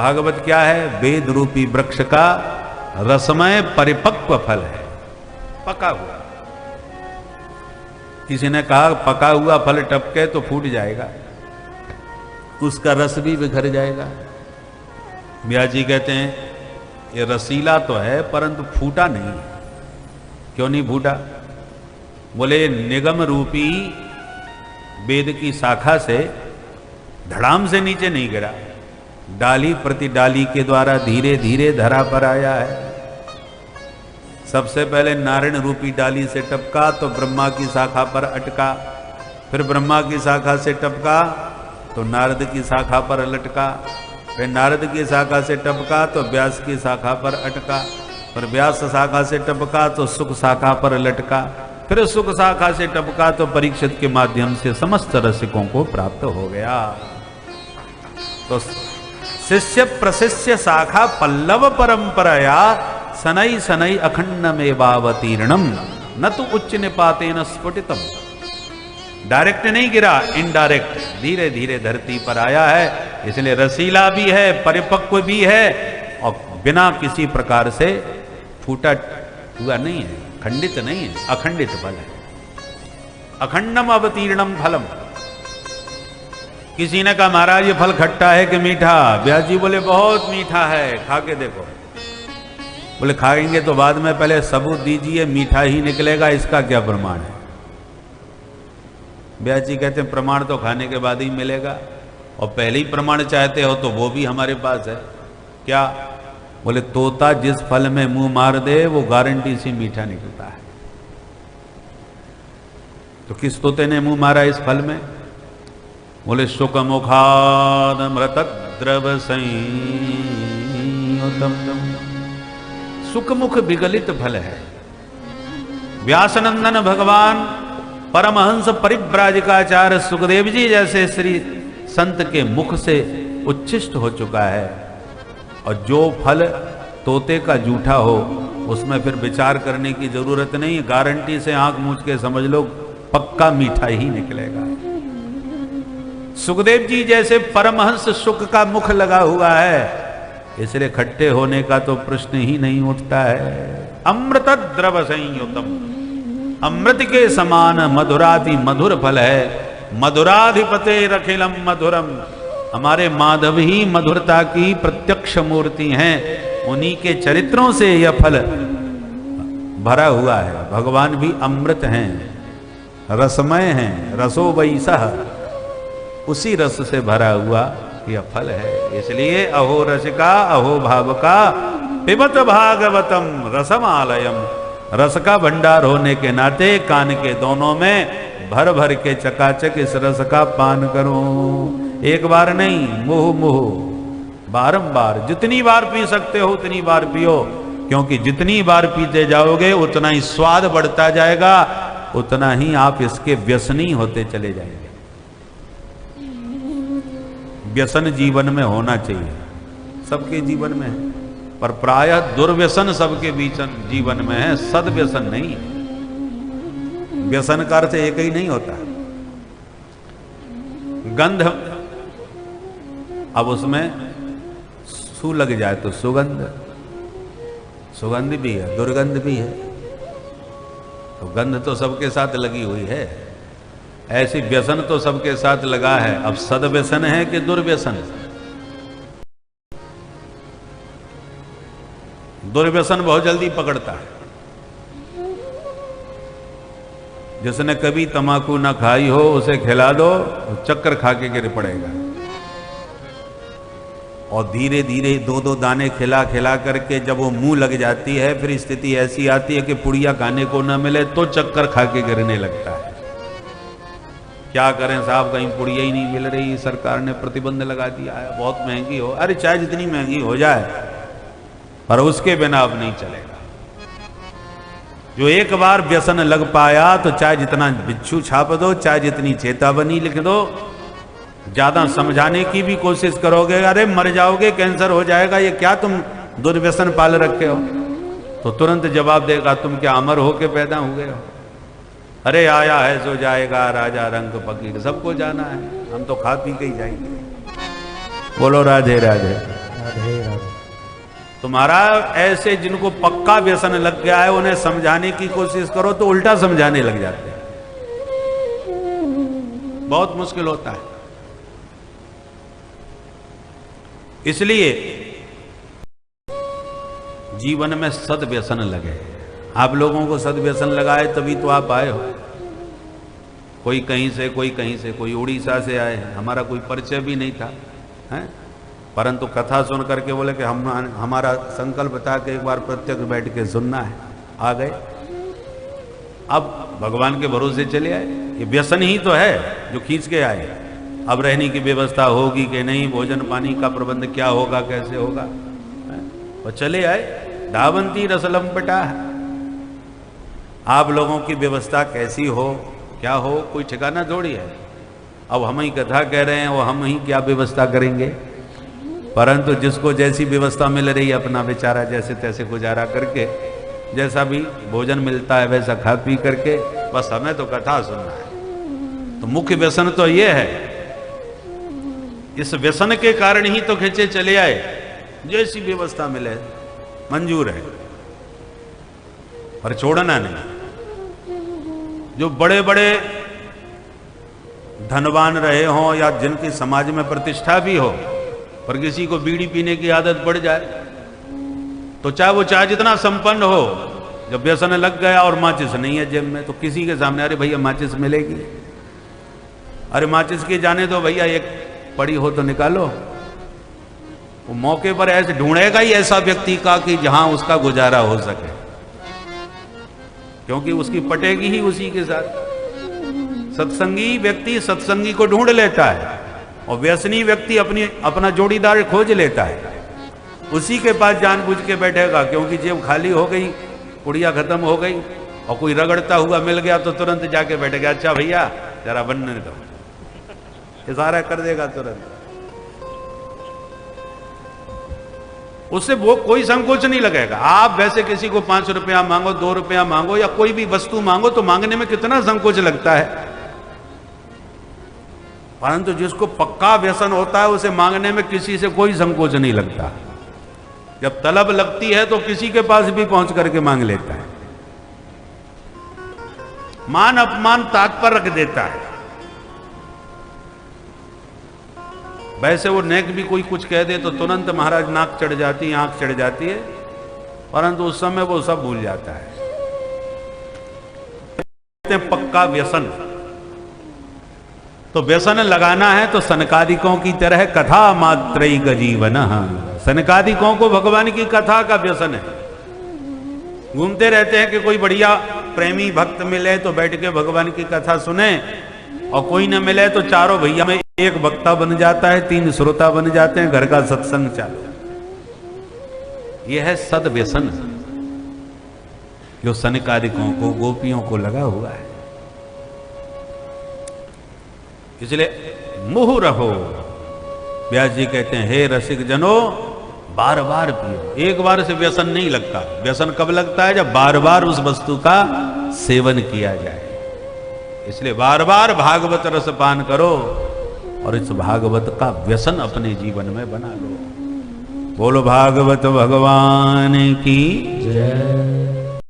भागवत क्या है? वेद रूपी वृक्ष का रसमय परिपक्व फल है, पका हुआ। किसी ने कहा पका हुआ फल टपके तो फूट जाएगा, उसका रस भी बिखर जाएगा। ब्यास जी कहते हैं ये रसीला तो है परंतु फूटा नहीं है। क्यों नहीं फूटा? बोले निगम रूपी वेद की शाखा से धड़ाम से नीचे नहीं गिरा, डाली प्रति डाली के द्वारा धीरे धीरे धरा पर आया है। सबसे पहले नारायण रूपी डाली से टपका तो ब्रह्मा की शाखा पर अटका, फिर ब्रह्मा की शाखा से टपका तो नारद की शाखा पर लटका, फिर नारद की शाखा से टपका तो व्यास की शाखा पर अटका, फिर व्यास शाखा से टपका तो सुख शाखा पर लटका, फिर सुख शाखा से टपका तो परीक्षित के माध्यम से समस्त रसिकों को प्राप्त हो गया। तो शिष्य प्रशिष्य शाखा पल्लव परंपराया सनई सनई अखंडमेवावतीर्णम न तो उच्च निपातेन स्फुटितम। डायरेक्ट नहीं गिरा, इनडायरेक्ट धीरे धीरे धरती पर आया है, इसलिए रसीला भी है, परिपक्व भी है और बिना किसी प्रकार से फूटा हुआ नहीं है, खंडित नहीं है, अखंडित फल है। अखंडम अवतीर्णम फलम। किसी ने कहा महाराज ये फल खट्टा है कि मीठा? व्यास जी बोले बहुत मीठा है, खा के देखो। बोले खाएंगे तो बाद में, पहले सबूत दीजिए, मीठा ही निकलेगा, इसका क्या प्रमाण है? व्यास जी कहते हैं प्रमाण तो खाने के बाद ही मिलेगा, और पहले ही प्रमाण चाहते हो तो वो भी हमारे पास है। क्या? बोले तोता जिस फल में मुंह मार दे वो गारंटी से मीठा निकलता है। तो किस तोते ने मुंह मारा इस फल में? बोले सुख मुखाद अमृत द्रव संयुतम। सुखमुख विगलित फल है। व्यासनंदन भगवान परमहंस परिव्राजकाचार्य सुखदेव जी जैसे श्री संत के मुख से उच्छिष्ट हो चुका है, और जो फल तोते का जूठा हो उसमें फिर विचार करने की जरूरत नहीं, गारंटी से आंख मूंछ के समझ लो पक्का मीठा ही निकलेगा। सुखदेव जी जैसे परमहंस सुख का मुख लगा हुआ है, इसलिए खट्टे होने का तो प्रश्न ही नहीं उठता है। अमृत द्रव संयुतम, अमृत के समान मधुराति मधुर फल है। मधुराधिपते रखिलम मधुरम, हमारे माधव ही मधुरता की प्रत्यक्ष मूर्ति हैं, उन्हीं के चरित्रों से यह फल भरा हुआ है। भगवान भी अमृत हैं, रसमय हैं, रसो वैसह, उसी रस से भरा हुआ यह फल है। इसलिए अहो रसिका अहो भावका पिबत भागवतम रसमालयम, रस का भंडार होने के नाते कान के दोनों में भर भर के चकाचक इस रस का पान करो। एक बार नहीं, मुह मुह बारंबार, जितनी बार पी सकते हो उतनी बार पियो, क्योंकि जितनी बार पीते जाओगे उतना ही स्वाद बढ़ता जाएगा, उतना ही आप इसके व्यसनी होते चले जाएंगे। व्यसन जीवन में होना चाहिए, सबके जीवन में है, पर प्रायः दुर्व्यसन सबके बीच जीवन में है, सदव्यसन नहीं। व्यसन का अर्थ एक ही नहीं होता। गंध, अब उसमें सू लग जाए तो सुगंध, सुगंध भी है, दुर्गंध भी है, तो गंध तो सबके साथ लगी हुई है, ऐसी व्यसन तो सबके साथ लगा है। अब सदव्यसन है कि दुर्व्यसन? दुर्व्यसन बहुत जल्दी पकड़ता है। जिसने कभी तंबाकू ना खाई हो उसे खिला दो, चक्कर खा के गिर पड़ेगा, और धीरे धीरे दो दो दाने खिला खिला करके जब वो मुंह लग जाती है, फिर स्थिति ऐसी आती है कि पुड़िया खाने को ना मिले तो चक्कर खा के गिरने लगता है। क्या करें साहब, कहीं पुड़िया ही नहीं मिल रही, सरकार ने प्रतिबंध लगा दिया है, बहुत महंगी हो, अरे चाहे जितनी महंगी हो जाए पर उसके बिना अब नहीं चलेगा। जो एक बार व्यसन लग पाया तो चाहे जितना बिच्छू छाप दो, चाहे जितनी चेतावनी लिख दो, ज्यादा समझाने की भी कोशिश करोगे, अरे मर जाओगे, कैंसर हो जाएगा, ये क्या तुम दुर्व्यसन पाल रखे हो, तो तुरंत जवाब देगा तुम क्या अमर होके पैदा हुए हो? अरे आया है सो जाएगा, राजा रंग फकीर, सबको जाना है, हम तो खा पी के ही जाएंगे। बोलो राधे राधे। राधे राधे। तुम्हारा ऐसे जिनको पक्का व्यसन लग गया है उन्हें समझाने की कोशिश करो तो उल्टा समझाने लग जाते हैं, बहुत मुश्किल होता है। इसलिए जीवन में सद्व्यसन लगे। आप लोगों को सद्व्यसन लगाए तभी तो आप आए हो। कोई कहीं से, कोई कहीं से, कोई उड़ीसा से आए हैं, हमारा कोई परिचय भी नहीं था, हैं? परंतु कथा सुन करके बोले कि हमारा संकल्प था कि एक बार प्रत्यक्ष बैठ के सुनना है, आ गए। अब भगवान के भरोसे चले आए। ये व्यसन ही तो है जो खींच के आए। अब रहने की व्यवस्था होगी कि नहीं, भोजन पानी का प्रबंध क्या होगा, कैसे होगा, और चले आए। धावंती रसलंपटा। आप लोगों की व्यवस्था कैसी हो, क्या हो, कोई ठिकाना थोड़ी है। अब हम ही कथा कह रहे हैं, वो हम ही क्या व्यवस्था करेंगे। परंतु जिसको जैसी व्यवस्था मिल रही है अपना बेचारा जैसे तैसे गुजारा करके, जैसा भी भोजन मिलता है वैसा खा पी करके, बस हमें तो कथा सुनना है। तो मुख्य व्यसन तो ये है। इस व्यसन के कारण ही तो खींचे चले आए। जैसी व्यवस्था मिले मंजूर है, पर छोड़ना नहीं। जो बड़े बड़े धनवान रहे हों या जिनकी समाज में प्रतिष्ठा भी हो, पर किसी को बीड़ी पीने की आदत पड़ जाए तो चाहे वो चाहे जितना संपन्न हो, जब व्यसन लग गया और माचिस नहीं है जेब में, तो किसी के सामने अरे भैया माचिस मिलेगी, अरे माचिस की जाने दो भैया, एक पड़ी हो तो निकालो। वो मौके पर ऐसे ढूंढेगा ही ऐसा व्यक्ति का कि जहां उसका गुजारा हो सके, क्योंकि उसकी पटेगी ही उसी के साथ। सत्संगी व्यक्ति सत्संगी को ढूंढ लेता है और व्यसनी व्यक्ति अपना जोड़ीदार खोज लेता है, उसी के पास जानबूझ के बैठेगा, क्योंकि जेब खाली हो गई, पुड़िया खत्म हो गई और कोई रगड़ता हुआ मिल गया तो तुरंत जाके बैठेगा, अच्छा भैया जरा बनने दो, इशारा कर देगा तुरंत। उससे वो कोई संकोच नहीं लगेगा। आप वैसे किसी को 5 रुपया मांगो, 2 रुपया मांगो या कोई भी वस्तु मांगो तो मांगने में कितना संकोच लगता है, परंतु जिसको पक्का व्यसन होता है उसे मांगने में किसी से कोई संकोच नहीं लगता। जब तलब लगती है तो किसी के पास भी पहुंच करके मांग लेता है, मान अपमान ताक पर रख देता है। वैसे वो नेक भी कोई कुछ कह दे तो तुरंत महाराज नाक चढ़ जाती है, आंख चढ़ जाती है, परंतु उस समय वो सब भूल जाता है। पक्का व्यसन, तो व्यसन लगाना है तो सनकादिकों की तरह कथा मात्रैक जीवन। सनकादिकों को भगवान की कथा का व्यसन है। घूमते रहते हैं कि कोई बढ़िया प्रेमी भक्त मिले तो बैठ के भगवान की कथा सुने, और कोई न मिले तो चारों भैया में एक वक्ता बन जाता है, 3 श्रोता बन जाते हैं, घर का सत्संग चालू। यह है सद्व्यसन जो सनकादिकों को, गोपियों को लगा हुआ है। इसलिए मुहु रहो। व्यास जी कहते हैं, हे रसिक जनों बार बार पियो। एक बार से व्यसन नहीं लगता। व्यसन कब लगता है? जब बार बार उस वस्तु का सेवन किया जाए। इसलिए बार बार भागवत रस पान करो और इस भागवत का व्यसन अपने जीवन में बना लो। बोलो भागवत भगवान की जय।